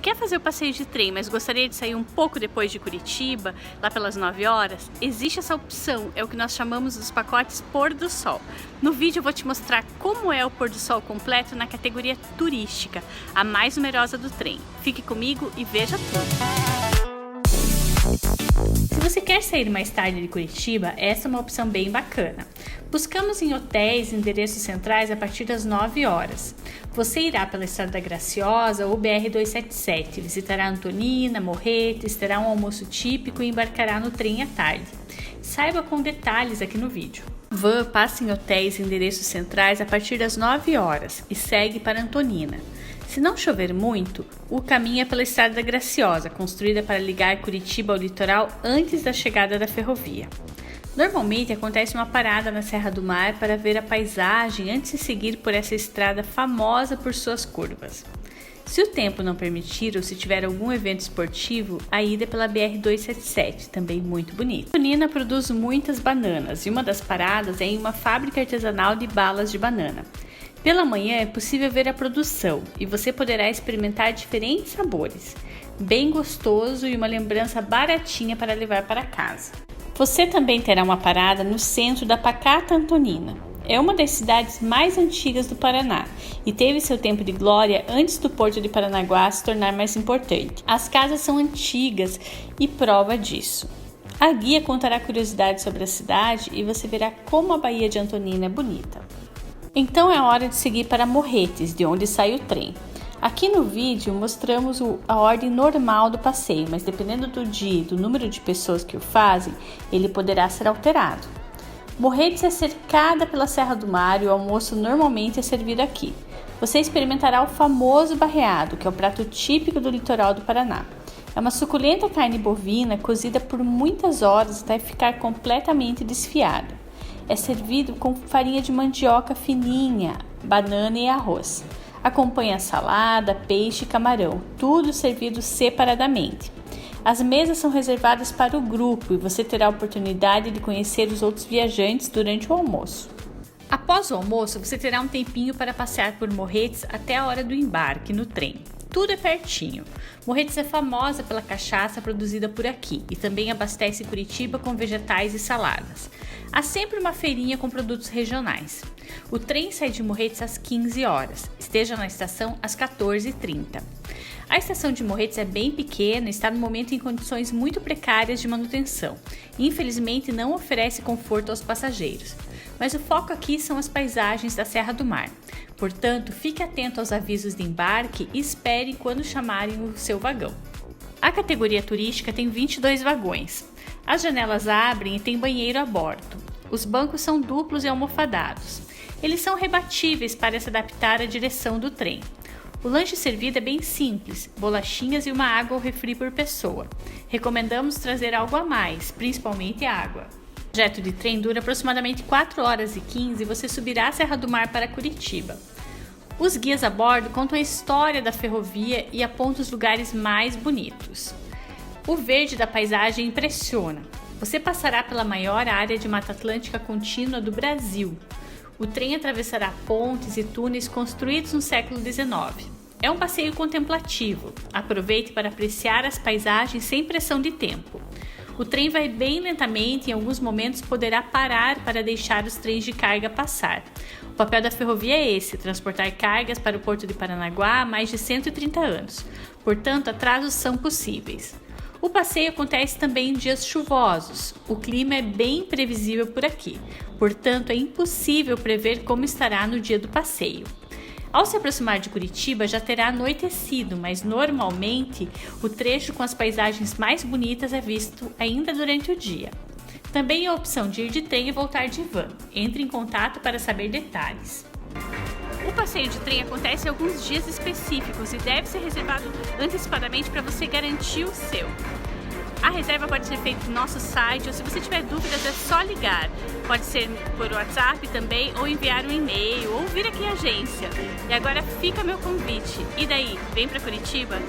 Quer fazer o passeio de trem, mas gostaria de sair um pouco depois de Curitiba, lá pelas 9 horas? Existe essa opção, é o que nós chamamos dos pacotes pôr do sol. No vídeo eu vou te mostrar como é o pôr do sol completo na categoria turística, a mais numerosa do trem. Fique comigo e veja tudo. Se você quer sair mais tarde de Curitiba, essa é uma opção bem bacana. Buscamos em hotéis e endereços centrais a partir das 9 horas. Você irá pela Estrada da Graciosa ou BR-277, visitará Antonina, Morretes, terá um almoço típico e embarcará no trem à tarde. Saiba com detalhes aqui no vídeo. Van passa em hotéis e endereços centrais a partir das 9 horas e segue para Antonina. Se não chover muito, o caminho é pela Estrada da Graciosa, construída para ligar Curitiba ao litoral antes da chegada da ferrovia. Normalmente acontece uma parada na Serra do Mar para ver a paisagem antes de seguir por essa estrada famosa por suas curvas. Se o tempo não permitir ou se tiver algum evento esportivo, a ida é pela BR-277, também muito bonita. Antonina produz muitas bananas e uma das paradas é em uma fábrica artesanal de balas de banana. Pela manhã é possível ver a produção e você poderá experimentar diferentes sabores. Bem gostoso e uma lembrança baratinha para levar para casa. Você também terá uma parada no centro da pacata Antonina. É uma das cidades mais antigas do Paraná e teve seu tempo de glória antes do Porto de Paranaguá se tornar mais importante. As casas são antigas e prova disso. A guia contará curiosidades sobre a cidade e você verá como a Baía de Antonina é bonita. Então é hora de seguir para Morretes, de onde sai o trem. Aqui no vídeo mostramos a ordem normal do passeio, mas dependendo do dia e do número de pessoas que o fazem, ele poderá ser alterado. Morretes é cercada pela Serra do Mar e o almoço normalmente é servido aqui. Você experimentará o famoso barreado, que é o prato típico do litoral do Paraná. É uma suculenta carne bovina cozida por muitas horas até ficar completamente desfiada. É servido com farinha de mandioca fininha, banana e arroz. Acompanha salada, peixe e camarão, tudo servido separadamente. As mesas são reservadas para o grupo e você terá a oportunidade de conhecer os outros viajantes durante o almoço. Após o almoço, você terá um tempinho para passear por Morretes até a hora do embarque no trem. Tudo é pertinho. Morretes é famosa pela cachaça produzida por aqui e também abastece Curitiba com vegetais e saladas. Há sempre uma feirinha com produtos regionais. O trem sai de Morretes às 15 horas. Esteja na estação às 14h30. A estação de Morretes é bem pequena e está no momento em condições muito precárias de manutenção. Infelizmente não oferece conforto aos passageiros. Mas o foco aqui são as paisagens da Serra do Mar. Portanto, fique atento aos avisos de embarque e espere quando chamarem o seu vagão. A categoria turística tem 22 vagões. As janelas abrem e tem banheiro a bordo. Os bancos são duplos e almofadados. Eles são rebatíveis para se adaptar à direção do trem. O lanche servido é bem simples, bolachinhas e uma água ou refri por pessoa. Recomendamos trazer algo a mais, principalmente água. O trajeto de trem dura aproximadamente 4 horas e 15 e você subirá a Serra do Mar para Curitiba. Os guias a bordo contam a história da ferrovia e apontam os lugares mais bonitos. O verde da paisagem impressiona. Você passará pela maior área de Mata Atlântica contínua do Brasil. O trem atravessará pontes e túneis construídos no século XIX. É um passeio contemplativo. Aproveite para apreciar as paisagens sem pressão de tempo. O trem vai bem lentamente e em alguns momentos poderá parar para deixar os trens de carga passar. O papel da ferrovia é esse, transportar cargas para o Porto de Paranaguá há mais de 130 anos. Portanto, atrasos são possíveis. O passeio acontece também em dias chuvosos. O clima é bem imprevisível por aqui, portanto é impossível prever como estará no dia do passeio. Ao se aproximar de Curitiba já terá anoitecido, mas normalmente o trecho com as paisagens mais bonitas é visto ainda durante o dia. Também há a opção de ir de trem e voltar de van. Entre em contato para saber detalhes. O passeio de trem acontece em alguns dias específicos e deve ser reservado antecipadamente para você garantir o seu. A reserva pode ser feita no nosso site ou se você tiver dúvidas é só ligar. Pode ser por WhatsApp também ou enviar um e-mail ou vir aqui à agência. E agora fica meu convite. E daí, vem para Curitiba?